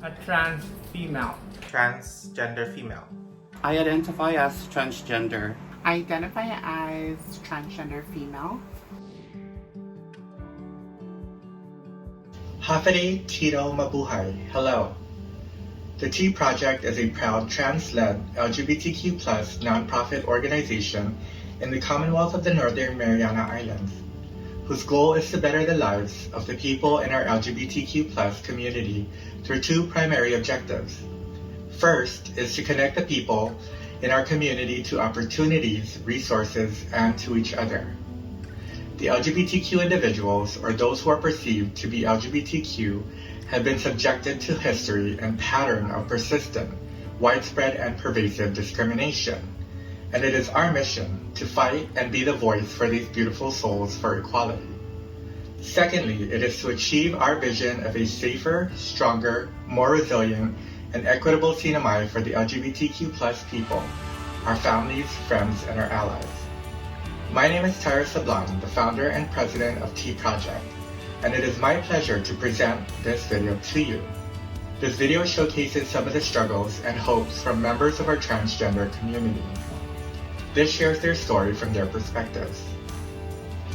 A trans female. Transgender female. I identify as transgender. I identify as transgender female. Hafide Tito Mabuhay, hello. The T Project is a proud trans-led LGBTQ+ nonprofit organization in the Commonwealth of the Northern Mariana Islands, whose goal is to better the lives of the people in our LGBTQ+ community through two primary objectives. First is to connect the people in our community to opportunities, resources, and to each other. The LGBTQ individuals, or those who are perceived to be LGBTQ, have been subjected to history and pattern of persistent, widespread, and pervasive discrimination. And it is our mission to fight and be the voice for these beautiful souls for equality. Secondly, it is to achieve our vision of a safer, stronger, more resilient, and equitable CNMI for the LGBTQ+ people, our families, friends, and our allies. My name is Tyra Sablan, the founder and president of T Project, and it is my pleasure to present this video to you. This video showcases some of the struggles and hopes from members of our transgender community. This shares their story from their perspectives.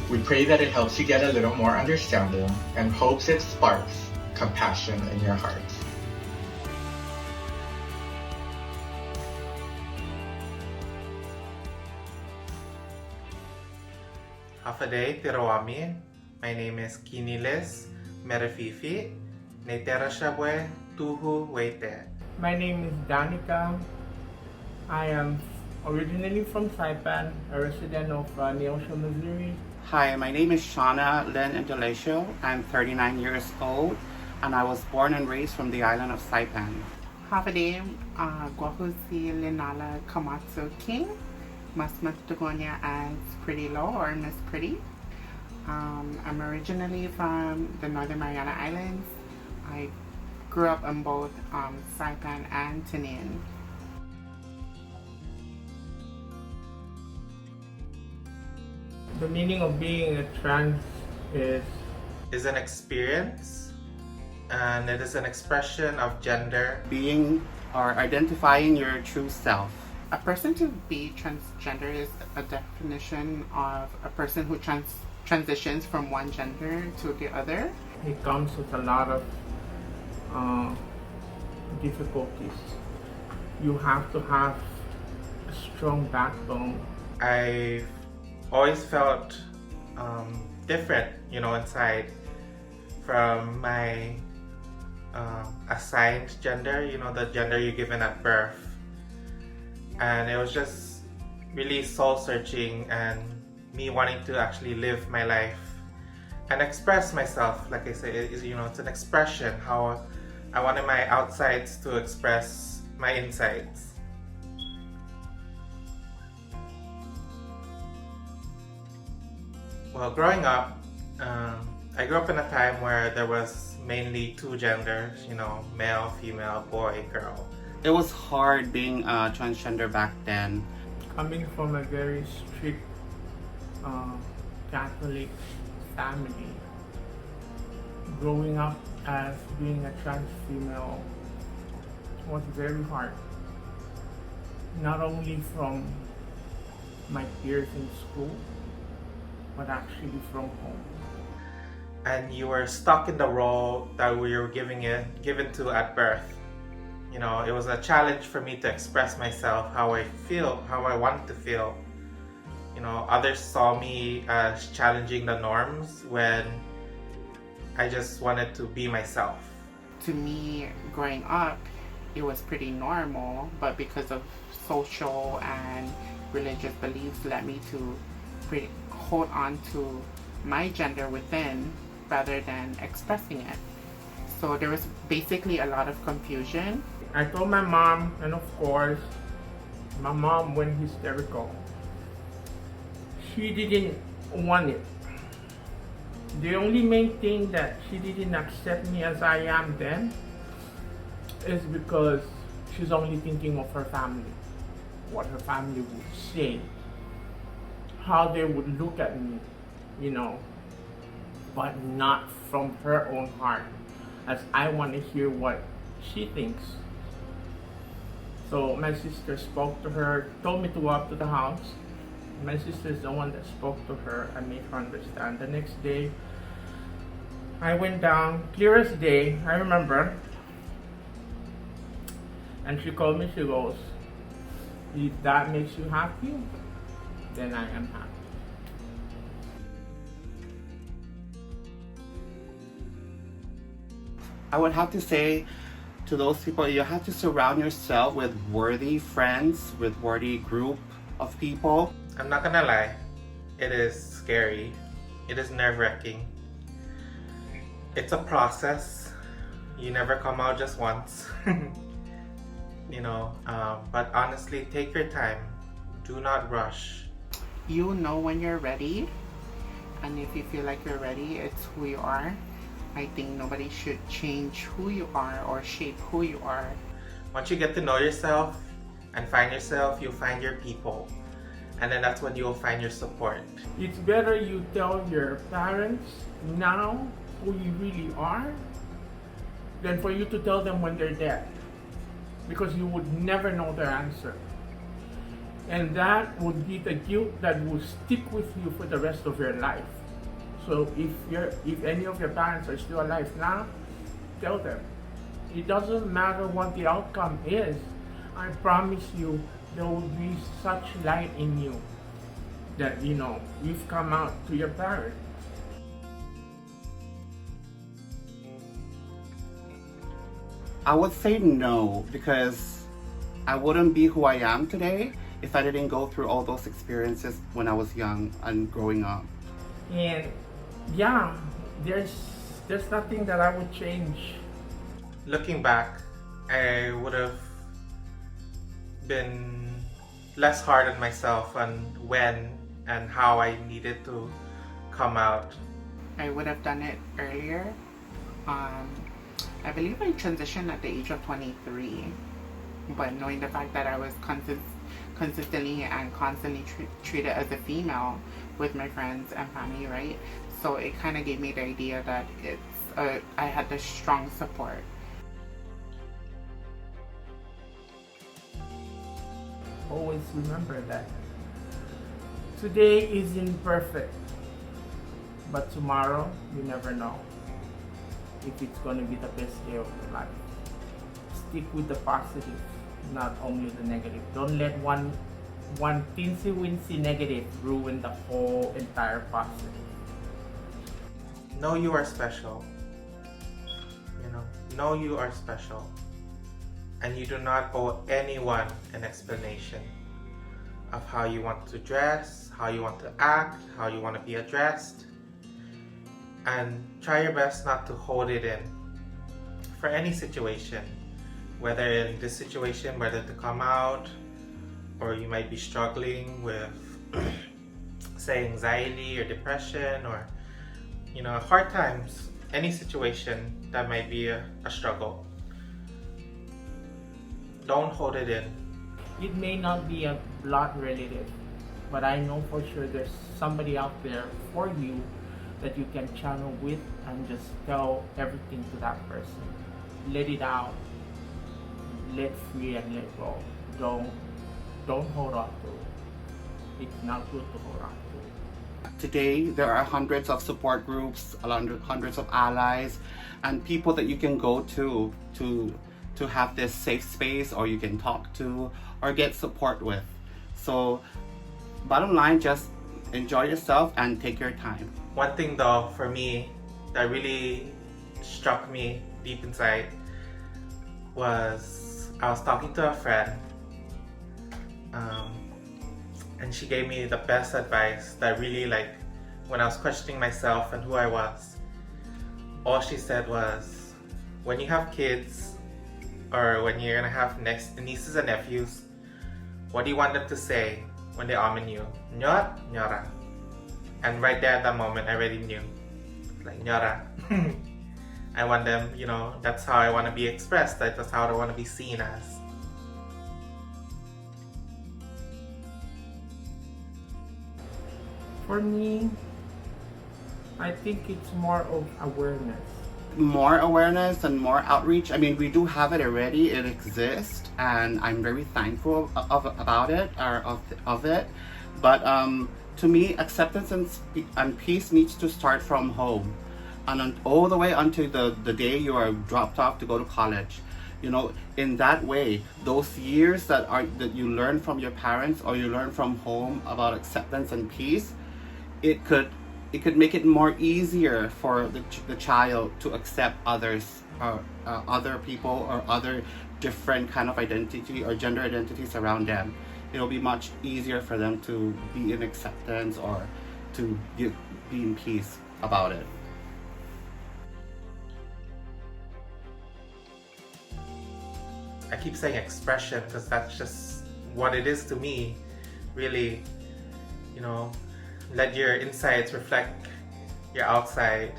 We pray that it helps you get a little more understanding and hopes it sparks compassion in your hearts. Hafide Tirawami. My name is Kinilis Camacho-King. Netera Shabwe Tuhu Waite. My name is Danika. I am originally from Saipan, a resident of Neosho, Missouri. Hi, my name is Shawna, Lynn, Indalecio. I'm 39 years old, and I was born and raised from the island of Saipan. Hafide Guahusi Linala Camacho-King, mas matugonia as Pretty Low or Miss Pretty. I'm originally from the Northern Mariana Islands. I grew up in both Saipan and Tinian. The meaning of being a trans Is an experience, and it is an expression of gender. Being or identifying your true self. A person to be transgender is a definition of a person who transitions from one gender to the other. It comes with a lot of difficulties. You have to have a strong backbone. I've always felt different, inside from my assigned gender, the gender you're given at birth. And it was just really soul-searching and me wanting to actually live my life and express myself. Like I say, it's an expression, how I wanted my outsides to express my insides. Well, growing up, I grew up in a time where there was mainly two genders, male, female, boy, girl. It was hard being a transgender back then. Coming from a very strict Catholic family, growing up as being a trans female was very hard. Not only from my peers in school, but actually from home. And you were stuck in the role that we were given to at birth. It was a challenge for me to express myself, how I feel, how I wanted to feel. Others saw me as challenging the norms when I just wanted to be myself. To me, growing up, it was pretty normal, but because of social and religious beliefs led me to hold on to my gender within rather than expressing it. So there was basically a lot of confusion. I told my mom, and of course, my mom went hysterical. She didn't want it. The only main thing that she didn't accept me as I am then is because she's only thinking of her family, what her family would say, how they would look at me, but not from her own heart, as I want to hear what she thinks. So my sister spoke to her, told me to go up to the house. My sister is the one that spoke to her and made her understand. The next day, I went down, clear as day, I remember. And she called me, she goes, if that makes you happy, then I am happy. I would have to say to those people, you have to surround yourself with worthy friends, with worthy group of people. I'm not gonna lie, it is scary. It is nerve-wracking. It's a process. You never come out just once. But honestly, take your time. Do not rush. You know when you're ready, and if you feel like you're ready, it's who you are. I think nobody should change who you are or shape who you are. Once you get to know yourself and find yourself, you'll find your people. And then that's when you'll find your support. It's better you tell your parents now who you really are than for you to tell them when they're dead, because you would never know their answer. And that would be the guilt that will stick with you for the rest of your life. So if any of your parents are still alive now, tell them. It doesn't matter what the outcome is. I promise you, there will be such light in you that you've come out to your parents. I would say no, because I wouldn't be who I am today if I didn't go through all those experiences when I was young and growing up. And yeah, there's nothing that I would change. Looking back, I would have been less hard on myself on when and how I needed to come out. I would have done it earlier. I believe I transitioned at the age of 23, but knowing the fact that I was consistently and constantly treated as a female with my friends and family, right? So it kind of gave me the idea that I had the strong support. Always remember that today isn't perfect, but tomorrow you never know if it's going to be the best day of your life. Stick with the positive, not only the negative. Don't let one teensy-weensy negative ruin the whole entire positive. Know you are special. Know you are special. And you do not owe anyone an explanation of how you want to dress, how you want to act, how you want to be addressed. And try your best not to hold it in for any situation, whether in this situation, whether to come out, or you might be struggling with say anxiety or depression, or hard times, any situation that might be a struggle. Don't hold it in. It may not be a blood relative, but I know for sure there's somebody out there for you that you can channel with and just tell everything to that person. Let it out. Let free and let go. Don't hold on to it. It's not good to hold on to it. Today, there are hundreds of support groups, hundreds of allies, and people that you can go to have this safe space, or you can talk to or get support with. So bottom line, just enjoy yourself and take your time. One thing though, for me, that really struck me deep inside was I was talking to a friend, and she gave me the best advice that really, when I was questioning myself and who I was, all she said was, when you have kids, or when you're gonna have nieces and nephews, what do you want them to say when they amen you? Nyot, nyora. And right there at that moment, I already knew. Nyora. I want them, that's how I want to be expressed. That's how I want to be seen as. For me, I think it's more of awareness. more awareness and more outreach. I mean, we do have it already. It exists, and I'm very thankful about it or of it. But to me, acceptance and peace needs to start from home, and all the way until the day you are dropped off to go to college. You know, in that way, those years that you learn from your parents or you learn from home about acceptance and peace, it could make it more easier for the child to accept others or other people or other different kind of identity or gender identities around them. It'll be much easier for them to be in acceptance or to be in peace about it. I keep saying expression because that's just what it is to me. Really, you know, let your insides reflect your outside,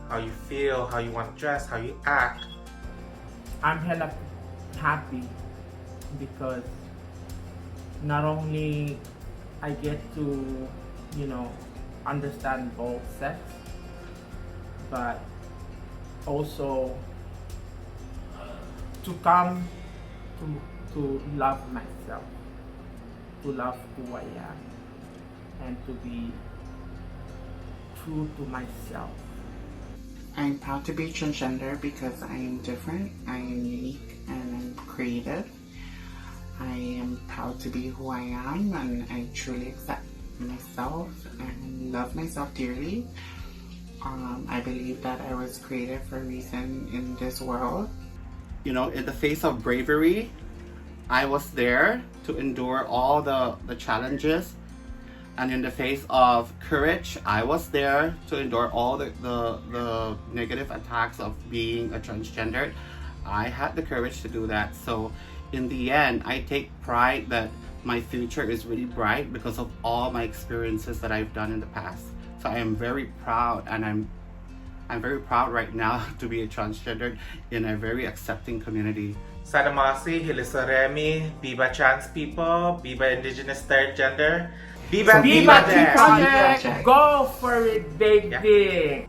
how you feel, how you want to dress, how you act. I'm hella happy because not only I get to, you know, understand both sex, but also to come to love myself, to love who I am, and to be true to myself. I'm proud to be transgender because I am different, I am unique, and I'm creative. I am proud to be who I am, and I truly accept myself and love myself dearly. I believe that I was created for a reason in this world. You know, in the face of bravery, I was there to endure all the challenges. And in the face of courage, I was there to endure all the negative attacks of being a transgender. I had the courage to do that. So in the end, I take pride that my future is really bright because of all my experiences that I've done in the past. So I am very proud, and I'm very proud right now to be a transgender in a very accepting community. Sadamasi, Hilisoremi, Viva Trans People, Viva Indigenous Third Gender, Viva Viva Viva Project! Go for it, baby! Yeah.